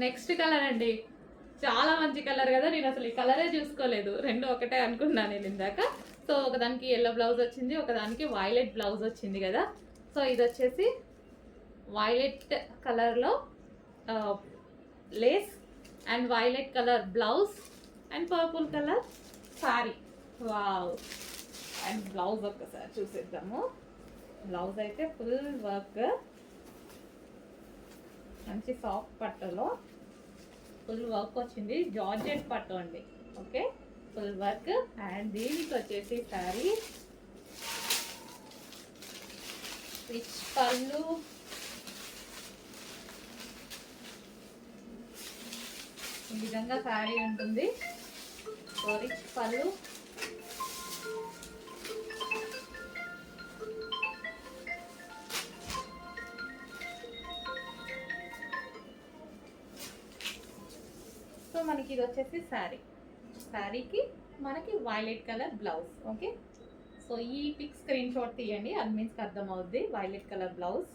Next colour అండి. చాలా మంచి కలర్ కదా, నేను అసలు ఈ కలరే చూసుకోలేదు, రెండు ఒకటే అనుకున్నాను నేను ఇందాక. సో ఒకదానికి ఎల్లో బ్లౌజ్ వచ్చింది, ఒకదానికి వైలెట్ బ్లౌజ్ వచ్చింది కదా. సో ఇది వచ్చేసి వైలెట్ కలర్లో Lay's and violet colour blouse and purple colour sorry. Wow. And blouse ఒక్కసారి చూసేద్దాము. బ్లౌజ్ అయితే ఫుల్ వర్క్, మంచి సాఫ్ట్ పట్టులో ఫుల్ వర్క్ వచ్చింది, జార్జెట్ పట్టు అండి. Okay, full work. అండ్ దీనికి వచ్చేసి శారీ రిచ్ పళ్ళు, ఈ విధంగా శారీ ఉంటుంది. సో రిచ్ పళ్ళు, సో మనకి ఇది వచ్చేసి శారీ, శారీకి మనకి violet colour blouse. Okay, so ఈ పిక్ స్క్రీన్ షాట్ తీయండి, అది మీన్స్కి అర్థమవుద్ది వైలెట్ కలర్ బ్లౌజ్.